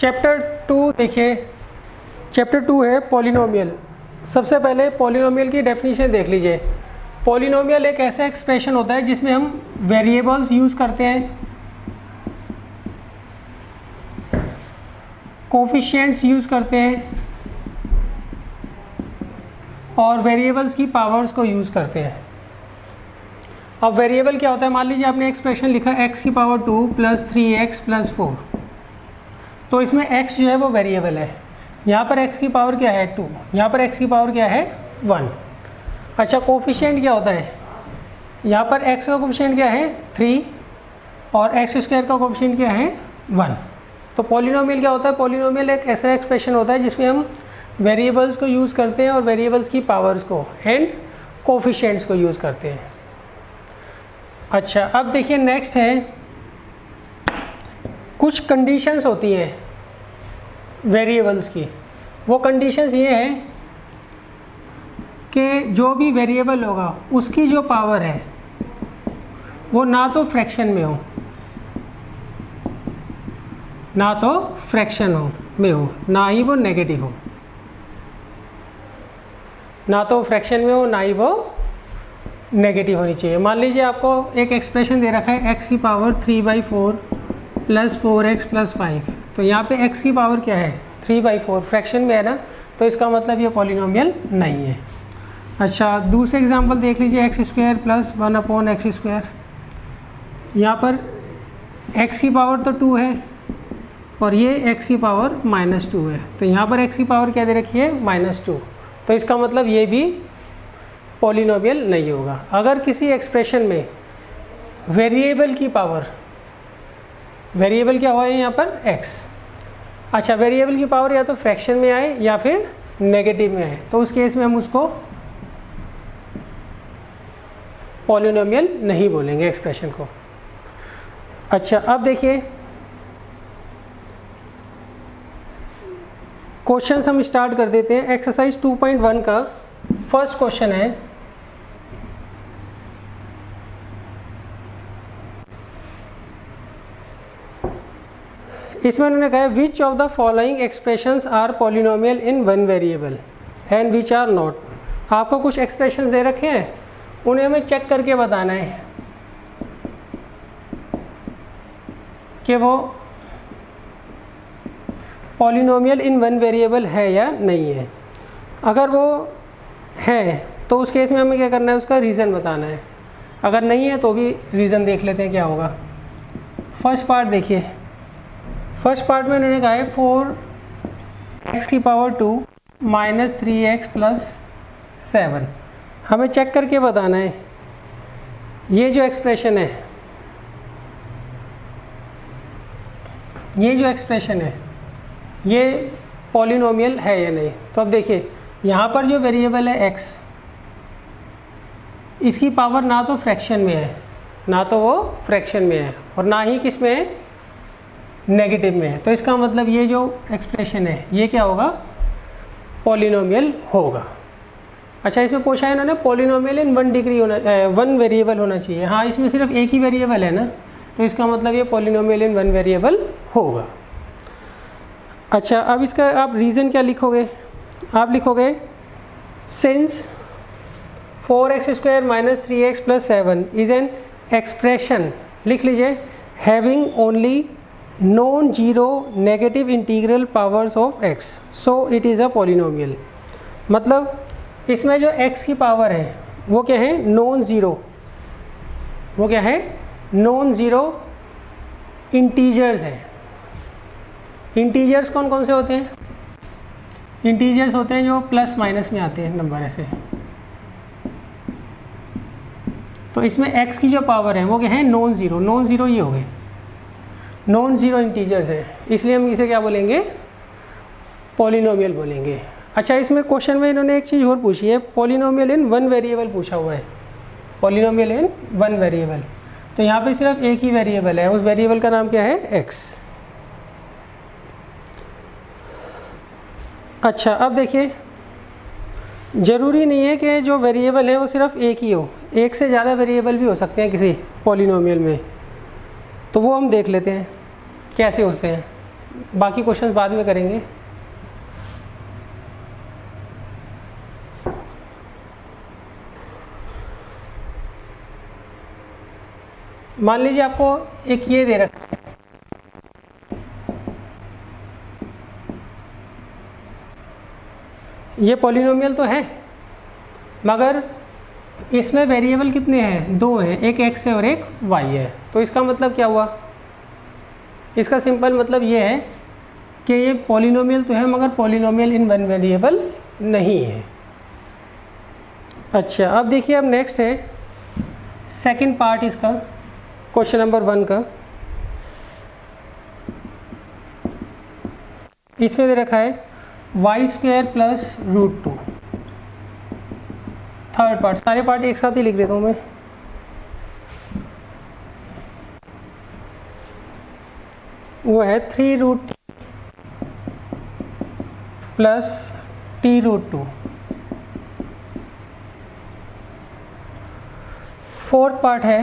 Chapter 2 देखिए, chapter 2 है polynomial. सबसे पहले पॉलिनोमियल की डेफिनेशन देख लीजिए। पॉलिनोमियल एक ऐसा एक्सप्रेशन होता है जिसमें हम वेरिएबल्स यूज़ करते हैं, कोफिशिएंट्स यूज़ करते हैं और वेरिएबल्स की पावर्स को यूज़ करते हैं। अब वेरिएबल क्या होता है, मान लीजिए आपने एक्सप्रेशन लिखा x की पावर 2 प्लस 3x प्लस 4, तो इसमें x जो है वो वेरिएबल है। यहाँ पर x की पावर क्या है 2, यहाँ पर x की पावर क्या है 1। अच्छा, कोफिशिएंट क्या होता है, यहाँ पर x का कोफिशिएंट क्या है 3 और x स्क्वायर का कोफिशिएंट क्या है 1। तो पॉलिनोमियल क्या होता है, पॉलिनोमियल एक ऐसा एक्सप्रेशन होता है जिसमें हम वेरिएबल्स को यूज़ करते हैं और वेरिएबल्स की पावर्स को एंड कोफिशिएंट्स को यूज़ करते हैं। अच्छा, अब देखिए नेक्स्ट है, कुछ कंडीशंस होती हैं वेरिएबल्स की। वो कंडीशंस ये हैं कि जो भी वेरिएबल होगा उसकी जो पावर है वो ना तो फ्रैक्शन में हो, ना तो फ्रैक्शन में हो, ना ही वो नेगेटिव हो, ना तो फ्रैक्शन में हो ना ही वो नेगेटिव होनी चाहिए। मान लीजिए आपको एक एक्सप्रेशन दे रखा है x की पावर 3/4 प्लस 4x प्लस 5, तो यहाँ पे x की पावर क्या है 3/4, फ्रैक्शन में है ना, तो इसका मतलब ये पॉलिनोमियल नहीं है। अच्छा, दूसरे एग्जांपल देख लीजिए, x स्क्वायर प्लस 1/x²। यहाँ पर x की पावर तो 2 है और ये x की पावर -2 है, तो यहाँ पर x की पावर क्या दे रखी है -2, तो इसका मतलब ये भी पॉलिनोमियल नहीं होगा। अगर किसी एक्सप्रेशन में वेरिएबल की पावर, वेरिएबल क्या हुआ है यहाँ पर x, अच्छा वेरिएबल की पावर या तो फ्रैक्शन में आए या फिर नेगेटिव में आए, तो उस केस में हम उसको पॉलिनोमियल नहीं बोलेंगे एक्सप्रेशन को। अच्छा, अब देखिए क्वेश्चंस हम स्टार्ट कर देते हैं। एक्सरसाइज 2.1 का फर्स्ट क्वेश्चन है, इसमें उन्होंने कहा which of the following expressions are polynomial in one variable and which are not. आपको कुछ एक्सप्रेशंस दे रखे हैं, उन्हें हमें चेक करके बताना है कि वो पॉलिनोमियल इन वन वेरिएबल है या नहीं है। अगर वो है तो उस केस में हमें क्या करना है, उसका रीज़न बताना है। अगर नहीं है तो भी रीज़न देख लेते हैं क्या होगा। फर्स्ट पार्ट देखिए, फर्स्ट पार्ट में उन्होंने कहा है 4x की पावर 2 माइनस 3x प्लस 7। हमें चेक करके बताना है ये जो एक्सप्रेशन है, ये जो एक्सप्रेशन है ये पॉलिनोमियल है या नहीं। तो अब देखिए यहाँ पर जो वेरिएबल है x, इसकी पावर ना तो फ्रैक्शन में है, ना तो वो फ्रैक्शन में है और ना ही किस में है, नेगेटिव में है। तो इसका मतलब ये जो एक्सप्रेशन है ये क्या होगा, पॉलिनोमियल होगा। अच्छा, इसमें पूछा है इन्होंने पॉलिनोमियल इन वन डिग्री होना, वन वेरिएबल होना चाहिए। हाँ, इसमें सिर्फ एक ही वेरिएबल है ना, तो इसका मतलब ये पॉलिनोमियल इन वन वेरिएबल होगा। अच्छा, अब इसका आप रीज़न क्या लिखोगे, आप लिखोगे since 4x² minus 3x plus 7 is an expression, लिख लीजिए, having only non zero negative integral powers of x, so it is a polynomial. मतलब इसमें जो x की पावर है वो क्या है, नॉन ज़ीरो, वो क्या है, नॉन ज़ीरो इंटीजर्स हैं। इंटीजर्स कौन कौन से होते हैं, इंटीजर्स होते हैं जो प्लस माइनस में आते हैं नंबर ऐसे। तो इसमें x की जो पावर है वो क्या है, नॉन ज़ीरो, नॉन ज़ीरो ये हो गए, नॉन ज़ीरो इंटीजर्स है, इसलिए हम इसे क्या बोलेंगे, पॉलिनोमियल बोलेंगे। अच्छा, इसमें क्वेश्चन में इन्होंने एक चीज़ और पूछी है, पॉलिनोमियल इन वन वेरिएबल पूछा हुआ है, पॉलिनोमियल इन वन वेरिएबल। तो यहाँ पे सिर्फ एक ही वेरिएबल है, उस वेरिएबल का नाम क्या है, x। अच्छा, अब देखिए ज़रूरी नहीं है कि जो वेरिएबल है वो सिर्फ एक ही हो, एक से ज़्यादा वेरिएबल भी हो सकते हैं किसी पॉलिनोमियल में, तो वो हम देख लेते हैं कैसे होते हैं। बाकी क्वेश्चंस बाद में करेंगे। मान लीजिए आपको एक ये दे रखा है, ये पॉलिनोमियल तो है मगर इसमें वेरिएबल कितने हैं, दो हैं, एक x है और एक y है। तो इसका मतलब क्या हुआ, इसका सिंपल मतलब ये है कि ये पॉलिनोमियल तो है मगर पॉलिनोमियल इन वन वेरिएबल नहीं है। अच्छा, अब देखिए, अब नेक्स्ट है सेकंड पार्ट इसका, क्वेश्चन नंबर 1 का। इसमें दे रखा है y² प्लस √2। थर्ड पार्ट, सारे पार्ट एक साथ ही लिख देता हूँ मैं। वो है 3√t plus t√2। Fourth part है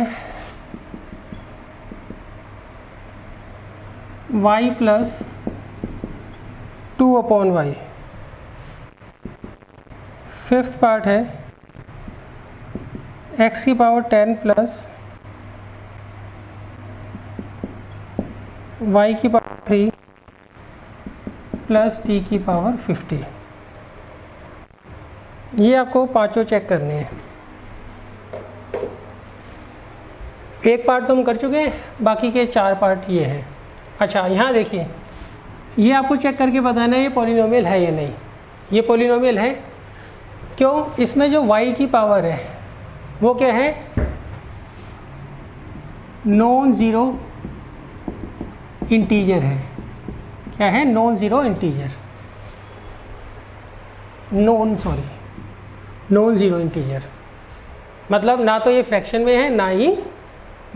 y plus 2/y। Fifth part है x⁻10 plus y⁻3 plus t⁻50। ये आपको पांचों चेक करने हैं। एक पार्ट तो हम कर चुके हैं, बाकी के 4 पार्ट ये हैं। अच्छा, यहाँ देखिए, ये आपको चेक करके बताना है ये पॉलिनोमियल है या नहीं। ये पॉलिनोमियल है, क्यों? इसमें जो y की पावर है वो क्या है, नॉन ज़ीरो इंटीजर है। क्या है? Non zero integer, non zero integer, मतलब ना तो ये फ्रैक्शन में है ना ही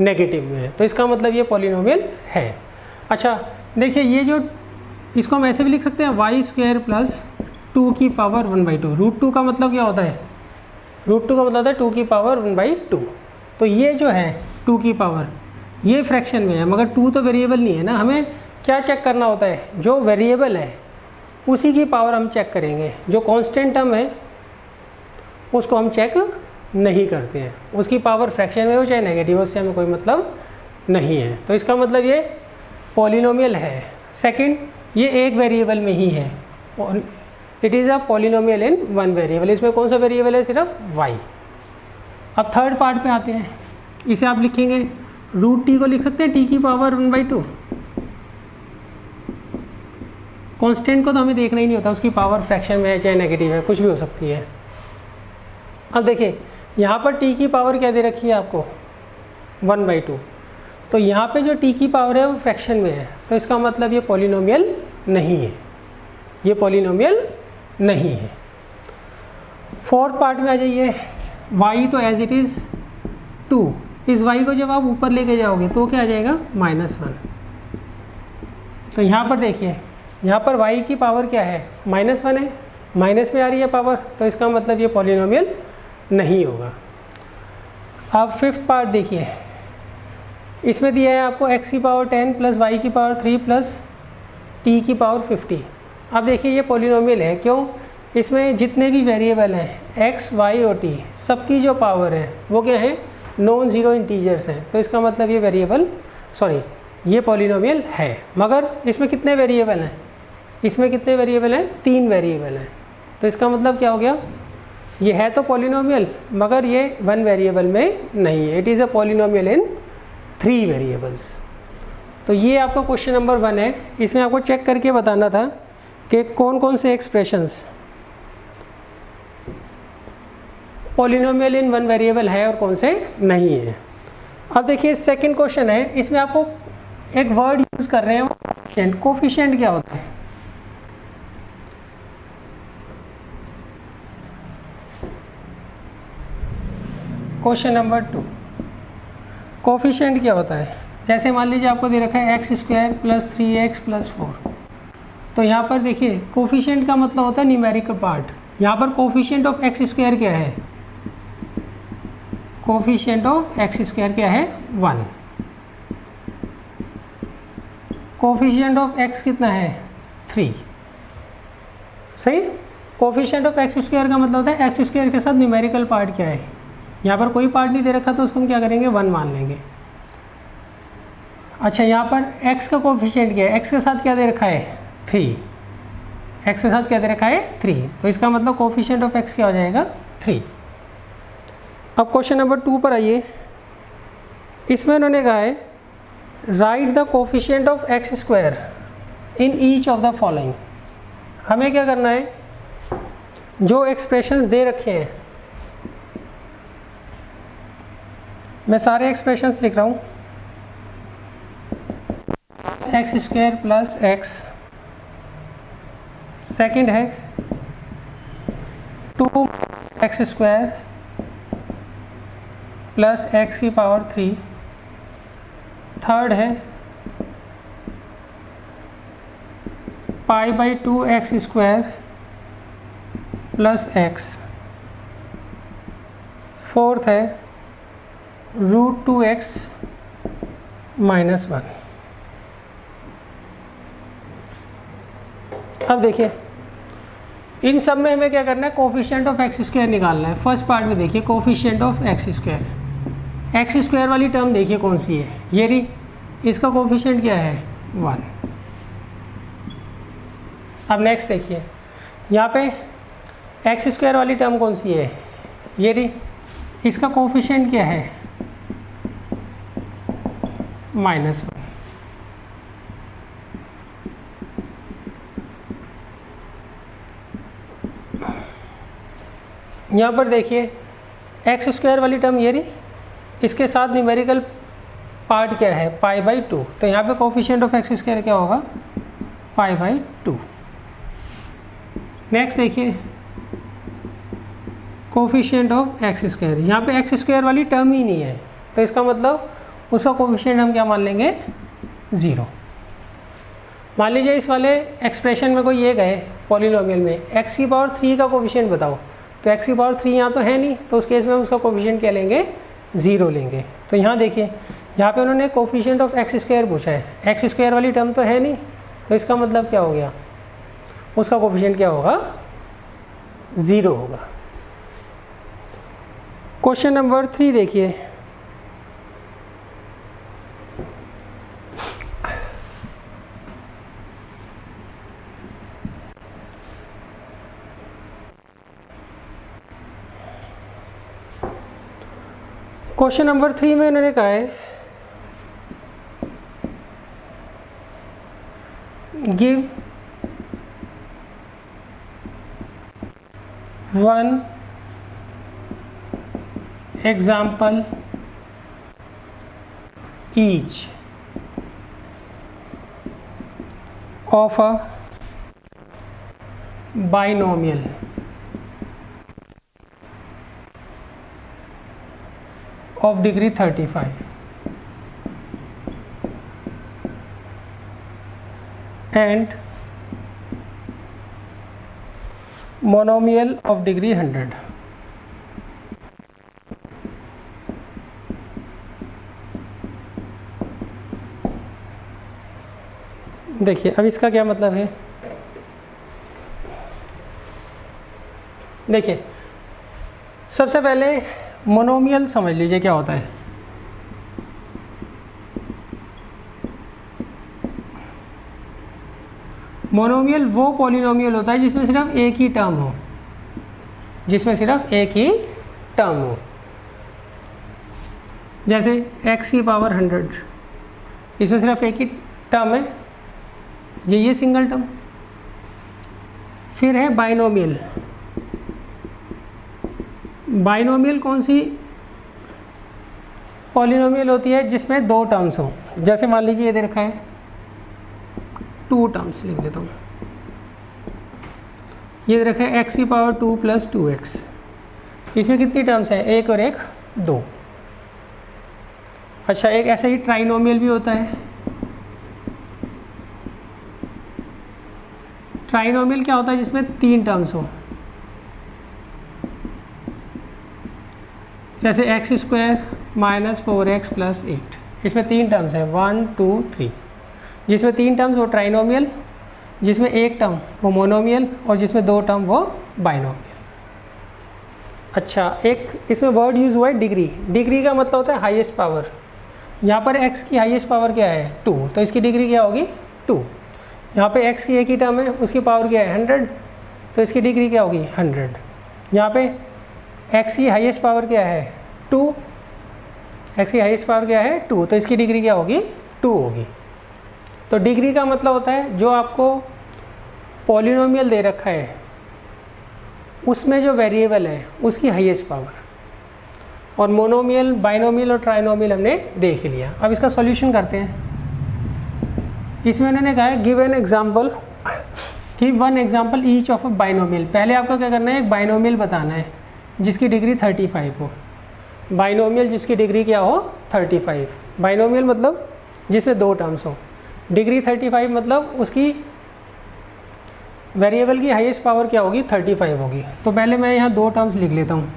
नेगेटिव में है। तो इसका मतलब ये पॉलिनोमियल है। अच्छा देखिए, ये जो इसको हम ऐसे भी लिख सकते हैं y² प्लस 2⁻1/2। √2 का मतलब क्या होता है, √2 का मतलब होता है 2⁻1/2। तो ये जो है 2 की पावर, ये फ्रैक्शन में है मगर 2 तो वेरिएबल नहीं है ना। हमें क्या चेक करना होता है, जो वेरिएबल है उसी की पावर हम चेक करेंगे। जो कांस्टेंट टर्म है उसको हम चेक नहीं करते हैं, उसकी पावर फ्रैक्शन में हो चाहे नेगेटिव हो, उससे हमें कोई मतलब नहीं है। तो इसका मतलब ये पॉलिनोमियल है। सेकंड, ये एक वेरिएबल में ही है, it is a polynomial in one variable. इसमें कौन सा वेरिएबल है, सिर्फ y। अब थर्ड पार्ट पे आते हैं, इसे आप लिखेंगे √t को लिख सकते हैं t⁻1/2। कांस्टेंट को तो हमें देखना ही नहीं होता, उसकी पावर फ्रैक्शन में है चाहे नेगेटिव है, कुछ भी हो सकती है। अब देखिए, यहाँ पर t की पावर क्या दे रखी है आपको, 1/2। तो यहाँ पे जो t की पावर है वो फ्रैक्शन में है, तो इसका मतलब ये पॉलिनोमियल नहीं है, ये पॉलिनोमियल नहीं है। फोर्थ पार्ट में आ जाइए, y तो एज इट इज़ 2, इस y को जब आप ऊपर लेके जाओगे तो क्या आ जाएगा, -1। तो यहाँ पर देखिए, यहाँ पर y की पावर क्या है, -1 है, माइनस में आ रही है पावर, तो इसका मतलब ये पॉलिनोमियल नहीं होगा। अब फिफ्थ पार्ट देखिए, इसमें दिया है आपको x⁻10 plus y⁻3 plus t⁻50। अब देखिए ये पॉलिनोमियल है, क्यों? इसमें जितने भी वेरिएबल हैं x, y और t, सबकी जो पावर है वो क्या है, नॉन ज़ीरो इंटीजर्स हैं। तो इसका मतलब ये वेरिएबल, ये पॉलिनोमियल है। मगर इसमें कितने वेरिएबल हैं, इसमें कितने वेरिएबल हैं, 3 वेरिएबल हैं। तो इसका मतलब क्या हो गया, ये है तो पॉलिनोमियल मगर ये 1 वेरिएबल में नहीं है, it is a polynomial in 3 variables. तो ये आपका क्वेश्चन नंबर 1 है। इसमें आपको चेक करके बताना था कि कौन कौन से एक्सप्रेशंस पॉलिनोमियल इन 1 वेरिएबल है और कौन से नहीं है। अब देखिए सेकंड क्वेश्चन है, इसमें आपको एक वर्ड यूज़ कर रहे हैं, कोफिशिएंट। कोफिशिएंट क्या होता है, क्वेश्चन नंबर 2, कोफिशिएंट क्या होता है। जैसे मान लीजिए आपको दे रखा है x² प्लस 3x प्लस 4। तो यहाँ पर देखिए कोफिशिएंट का मतलब होता है न्यूमेरिकल पार्ट। यहाँ पर कोफिशिएंट ऑफ x² क्या है, कोफिशिएंट ऑफ x² क्या है, 1। कोफिशिएंट ऑफ x कितना है 3, सही। कोफिशिएंट ऑफ एक्स स्क्वायर का मतलब होता है एक्स स्क्वायर के साथ न्यूमेरिकल पार्ट क्या है, यहाँ पर कोई पार्ट नहीं दे रखा तो उसको हम क्या करेंगे 1 मान लेंगे। अच्छा यहाँ पर x का कोफिशिएंट क्या है, x के साथ क्या दे रखा है 3, x के साथ क्या दे रखा है 3, तो इसका मतलब कोफिशिएंट ऑफ x क्या हो जाएगा 3। अब क्वेश्चन नंबर 2 पर आइए। इसमें उन्होंने कहा है right the coefficient of x square in each of the following. हमें क्या करना है, जो एक्सप्रेशंस दे रखे हैं, मैं सारे एक्सप्रेशंस लिख रहा हूँ, x square plus x, second है 2 एक्स स्क्वायर प्लस एक्स की पावर 3, थर्ड है π/2 x square plus x, fourth है √2x - 1। अब देखिए इन सब में हमें क्या करना है, कोफिशिएंट ऑफ एक्स स्क्वायर निकालना है। फर्स्ट पार्ट में देखिए coefficient of x square, x square वाली टर्म देखिए कौन सी है, ये रही, इसका कोफिशिएंट क्या है 1। अब नेक्स्ट देखिए यहाँ पे एक्स स्क्वायर वाली टर्म कौन सी है, ये रही, इसका कोफिशिएंट क्या है -1। यहाँ पर देखिए एक्स स्क्वायर वाली टर्म ये रही, इसके साथ न्यूमेरिकल पार्ट क्या है π/2, तो यहाँ पे कोफिशिएंट ऑफ एक्स स्क्वायर क्या होगा π/2। नेक्स्ट देखिए कोफिशिएंट ऑफ एक्स स्क्वायर, यहाँ पे एक्स स्क्वायर वाली टर्म ही नहीं है, तो इसका मतलब उसका कोफिशिएंट हम क्या मान लेंगे 0। मान लीजिए इस वाले एक्सप्रेशन में कोई ये गए पॉलिनोमियल में x की पावर 3 का कोफिशिएंट बताओ, तो x की पावर 3 यहाँ तो है नहीं, तो उस केस में हम उसका कोफिशिएंट क्या लेंगे 0 लेंगे। तो यहाँ देखिए यहाँ पे उन्होंने कोफिशिएंट ऑफ एक्स स्क्वायर पूछा है, एक्स स्क्वायर वाली टर्म तो है नहीं, तो इसका मतलब क्या हो गया, उसका कोफिशिएंट क्या होगा 0 होगा। क्वेश्चन नंबर 3 देखिए, क्वेश्चन नंबर 3 में इन्होंने कहा है give 1 example each of a binomial of degree 35 and monomial of degree 100। देखिए अब इसका क्या मतलब है, देखिए सबसे पहले मोनोमियल समझ लीजिए क्या होता है। मोनोमियल वो पॉलिनोमियल होता है जिसमें सिर्फ एक ही टर्म हो, जिसमें सिर्फ एक ही टर्म हो, जैसे x की पावर 100, इसमें सिर्फ एक ही टर्म है, ये सिंगल टर्म। फिर है बाइनोमियल, बाइनोमियल कौन सी पॉलिनोमियल होती है जिसमें 2 टर्म्स हो, जैसे मान लीजिए ये दे रखा है 2 टर्म्स, लिख देता हूँ, ये दे रखा है x की पावर 2 + 2x, इसमें कितनी टर्म्स हैं, एक और एक 2। अच्छा एक ऐसा ही ट्राइनोमियल भी होता है। ट्राइनोमियल क्या होता है जिसमें 3 टर्म्स हो, जैसे x² - 4x + 8, इसमें 3 टर्म्स हैं 1 2 3, जिसमें 3 टर्म्स वो ट्राइनोमियल, जिसमें 1 टर्म वो मोनोमियल और जिसमें 2 टर्म वो बाइनोमियल। अच्छा, एक इसमें वर्ड यूज़ हुआ है डिग्री। डिग्री का मतलब होता है हाईएस्ट पावर। यहाँ पर x की हाईएस्ट पावर क्या है 2, तो इसकी डिग्री क्या होगी 2। यहाँ पे x की एक ही टर्म है, उसकी पावर क्या है 100, तो इसकी डिग्री क्या होगी 100। यहाँ पे x की हाईएस्ट पावर क्या है 2, x की हाईएस्ट पावर क्या है 2, तो इसकी डिग्री क्या होगी 2 होगी। तो डिग्री का मतलब होता है जो आपको पॉलिनोमियल दे रखा है उसमें जो वेरिएबल है उसकी हाईएस्ट पावर। और मोनोमियल, बाइनोमियल और ट्राइनोमियल हमने देख लिया। अब इसका सॉल्यूशन करते हैं। इसमें इन्होंने कहा है give an example, give one example each of a binomial. पहले आपको क्या करना है, एक बाइनोमियल बताना है जिसकी डिग्री 35 हो। बाइनोमियल जिसकी डिग्री क्या हो 35। बाइनोमियल मतलब जिसमें 2 टर्म्स हो। डिग्री 35 मतलब उसकी वेरिएबल की हाईएस्ट पावर क्या होगी 35 होगी। तो पहले मैं यहाँ 2 टर्म्स लिख लेता हूँ,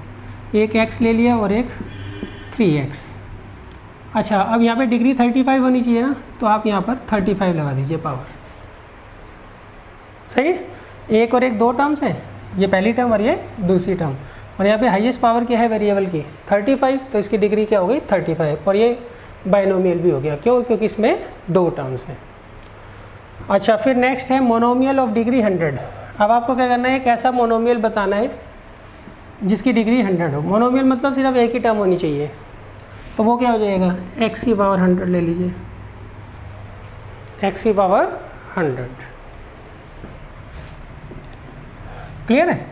एक x ले लिया और एक 3x। अच्छा, अब यहाँ पे डिग्री 35 होनी चाहिए ना, तो आप यहाँ पर 35 लगा दीजिए पावर। सही, एक और एक 2 टर्म्स है, ये पहली टर्म और ये दूसरी टर्म, और यहाँ पे हाईएस्ट पावर क्या है वेरिएबल की 35, तो इसकी डिग्री क्या हो गई 35। और ये बाइनोमियल भी हो गया, क्यों, क्योंकि इसमें 2 टर्म्स हैं। अच्छा, फिर नेक्स्ट है मोनोमियल ऑफ डिग्री 100। अब आपको क्या करना है, एक ऐसा मोनोमियल बताना है जिसकी डिग्री 100 हो। मोनोमियल मतलब सिर्फ एक ही टर्म होनी चाहिए, तो वो क्या हो जाएगा x की पावर 100 ले लीजिए, x की पावर 100। क्लियर है।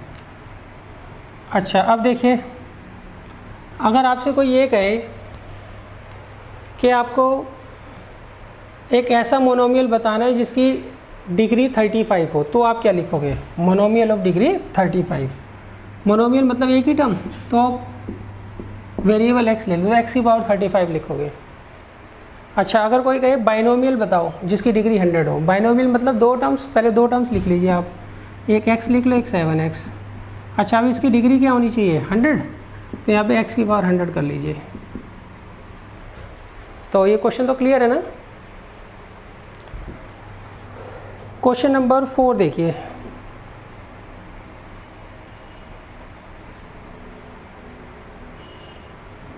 अच्छा, अब देखिए, अगर आपसे कोई ये कहे कि आपको एक ऐसा मोनोमियल बताना है जिसकी डिग्री 35 हो, तो आप क्या लिखोगे, मोनोमियल ऑफ डिग्री 35। मोनोमियल मतलब एक ही टर्म, तो वेरिएबल x ले लो, तो x की पावर 35 लिखोगे। अच्छा, अगर कोई कहे बाइनोमियल बताओ जिसकी डिग्री 100 हो। बाइनोमियल मतलब 2 टर्म्स, पहले 2 टर्म्स लिख लीजिए आप, एक x लिख लो, एक 7x। अच्छा, अब इसकी डिग्री क्या होनी चाहिए 100, तो यहाँ पे x की पावर 100 कर लीजिए। तो ये क्वेश्चन तो क्लियर है ना। क्वेश्चन नंबर 4 देखिए,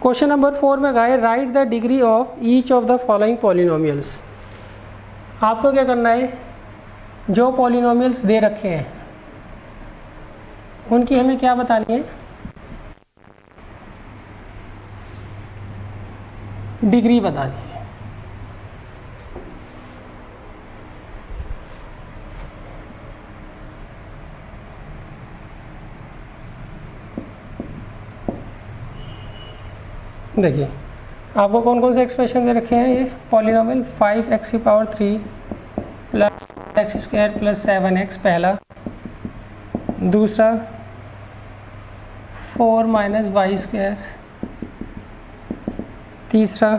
क्वेश्चन नंबर 4 में कहा है right the degree of each of the following polynomials. आपको क्या करना है, जो पॉलिनोमियल्स दे रखे हैं उनकी हमें क्या बतानी है, डिग्री बतानी है। देखिए, आपको कौन कौन से एक्सप्रेशन दे रखे हैं, ये पॉलिनोमियल 5x की power 3 plus x square plus 7x पहला, दूसरा 4 माइनस वाई स्क्वायर, तीसरा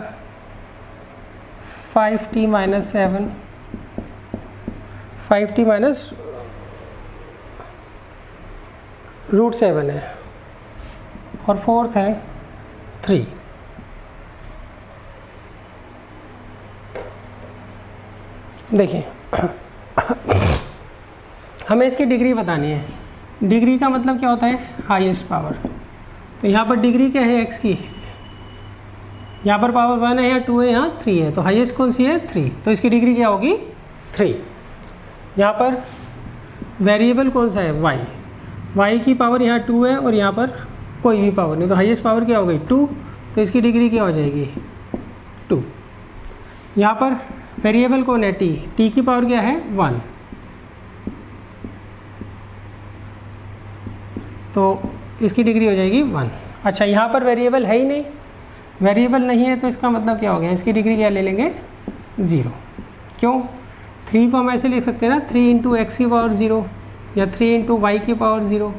5t माइनस 7, 5t माइनस √7 है, और फोर्थ है 3। देखिए, हमें इसकी डिग्री बतानी है। डिग्री का मतलब क्या होता है, हाईएस्ट पावर। तो यहाँ पर डिग्री क्या है x की, यहाँ पर पावर 1 है या 2 है, यहाँ 3 है, तो हाईएस्ट कौन सी है 3, तो इसकी डिग्री क्या होगी 3। यहाँ पर वेरिएबल कौन सा है y, y की पावर यहाँ 2 है और यहाँ पर कोई भी पावर नहीं, तो हाईएस्ट पावर क्या हो गई 2, तो इसकी डिग्री क्या हो जाएगी 2। यहाँ पर वेरिएबल कौन है t, t की पावर क्या है 1, तो इसकी डिग्री हो जाएगी 1। अच्छा, यहाँ पर वेरिएबल है ही नहीं, वेरिएबल नहीं है तो इसका मतलब क्या हो गया, इसकी डिग्री क्या ले लेंगे 0। क्यों, 3 को हम ऐसे लिख सकते हैं ना, 3 इंटू एक्स की पावर 0 या 3 इंटू वाई की पावर 0,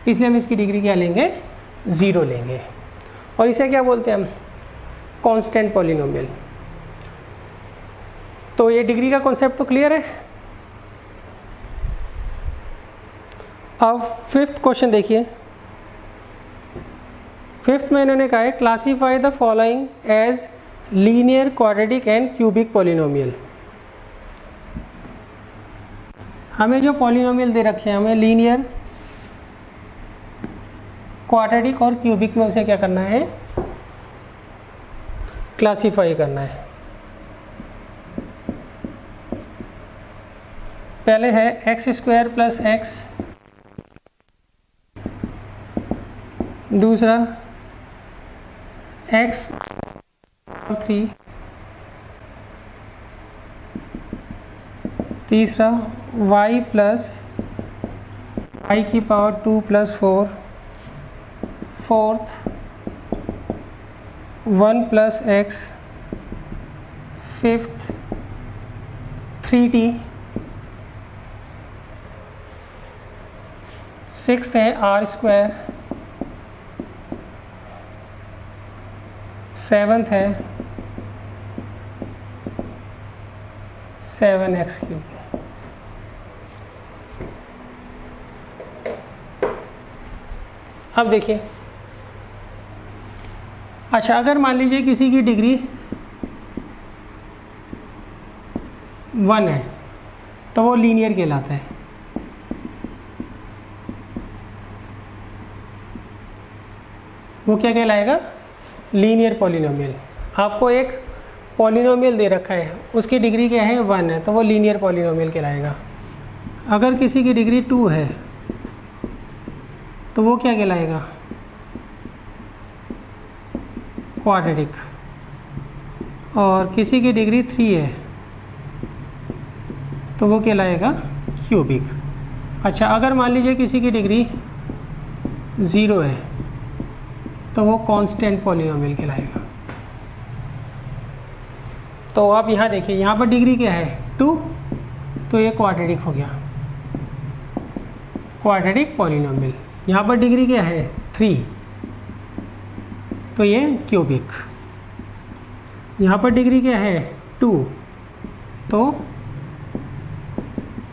इसलिए हम इसकी डिग्री क्या लेंगे 0 लेंगे। और इसे क्या बोलते हैं हम, कांस्टेंट पॉलिनोमियल। तो ये डिग्री का कॉन्सेप्ट तो क्लियर है। अब 5th क्वेश्चन देखिए। 5th में इन्होंने कहा है classify the following as linear, quadratic and cubic polynomial. हमें जो पॉलिनोमियल दे रखे हैं, हमें लीनियर, क्वाड्रेटिक और क्यूबिक में उसे क्या करना है, क्लासीफाई करना है। पहले है एक्स स्क्वायर प्लस एक्स, दूसरा एक्स 3, तीसरा y प्लस y की power 2 plus 4, fourth 1 plus x, fifth 3t, sixth है आर स्क्वायर, सेवन्थ है 7x क्यूब। अब देखिए, अच्छा अगर मान लीजिए किसी की डिग्री 1 है तो वो लीनियर कहलाता है। वो क्या कहलाएगा, लीनियर पॉलिनोमियल। आपको एक पॉलिनोमियल दे रखा है, उसकी डिग्री क्या है 1 है, तो वो लीनियर पॉलिनोमियल कहलाएगा। अगर किसी की डिग्री 2 है तो वो क्या कहलाएगा, क्वाड्रेटिक। और किसी की डिग्री 3 है तो वो कहलाएगा क्यूबिक। अच्छा अगर मान लीजिए किसी की डिग्री 0 है तो वो कांस्टेंट पॉलिनोमियल कहलाएगा। तो आप यहाँ देखिए, यहाँ पर डिग्री क्या है 2, तो ये क्वाड्रेटिक हो गया, क्वाड्रेटिक पॉलिनोमियल। यहाँ पर डिग्री क्या है 3, तो ये क्यूबिक। यहाँ पर डिग्री क्या है 2, तो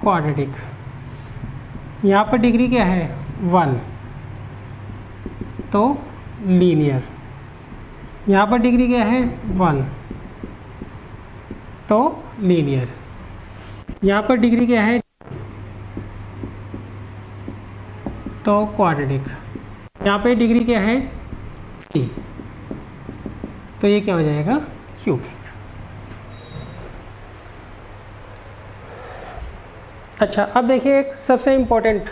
क्वाड्रेटिक। यहाँ पर डिग्री क्या है 1, तो लीनियर। यहाँ पर डिग्री क्या है 1, तो लीनियर। यहाँ पर डिग्री क्या है, तो क्वाड्रेटिक। यहाँ पे डिग्री क्या है 3, तो ये क्या हो जाएगा क्यूबिक। अच्छा अब देखिए एक सबसे इम्पोर्टेंट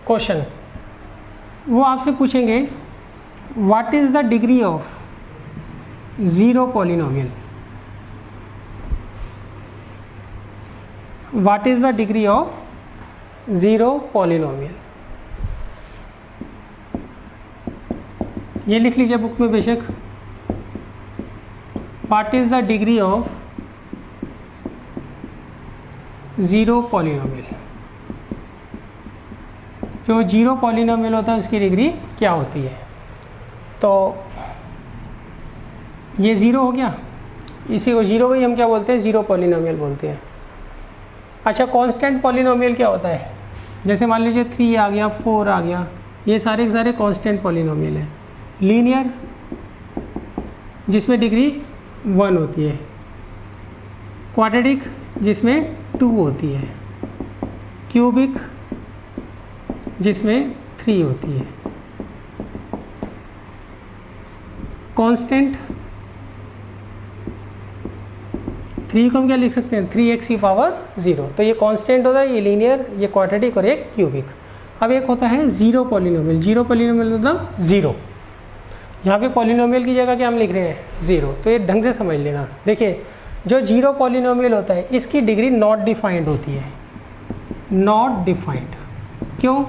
क्वेश्चन, वो आपसे पूछेंगे what is the degree of zero polynomial. What is the degree of zero polynomial, ये लिख लीजिए बुक में बेशक। What is the degree of zero polynomial. जो जीरो पॉलिनोमियल होता है उसकी डिग्री क्या होती है। तो ये ज़ीरो हो गया, इसी को ज़ीरो ही हम क्या बोलते हैं, ज़ीरो पॉलिनोमियल बोलते हैं। अच्छा कांस्टेंट पॉलिनोमियल क्या होता है, जैसे मान लीजिए 3 आ गया, 4 आ गया, ये सारे के सारे कांस्टेंट पॉलिनोमियल है। लीनियर जिसमें डिग्री 1 होती है, क्वाड्रेटिक जिसमें 2 होती है, क्यूबिक जिसमें 3 होती है, कांस्टेंट 3 को हम क्या लिख सकते हैं 3x की पावर 0। तो ये कांस्टेंट होता है, ये लीनियर, ये क्वाड्रेटिक और एक क्यूबिक। अब एक होता है ज़ीरो पॉलिनोमियल। ज़ीरो पॉलिनोमियल मतलब ज़ीरो, यहाँ पे पॉलिनोमियल की जगह क्या हम लिख रहे हैं 0। तो ये ढंग से समझ लेना। देखिए जो जीरो पॉलिनोमियल होता है इसकी डिग्री नॉट डिफाइंड होती है, नॉट डिफाइंड। क्यों,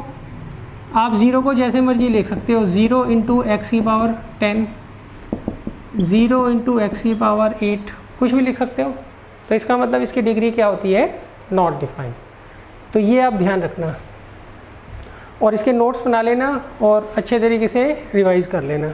आप ज़ीरो को जैसे मर्जी लिख सकते हो, 0 इंटू एक्स की पावर 10, 0 इंटू एक्स की पावर 8, कुछ भी लिख सकते हो। तो इसका मतलब इसकी डिग्री क्या होती है, नॉट डिफाइंड। तो ये आप ध्यान रखना और इसके नोट्स बना लेना और अच्छे तरीके से रिवाइज कर लेना।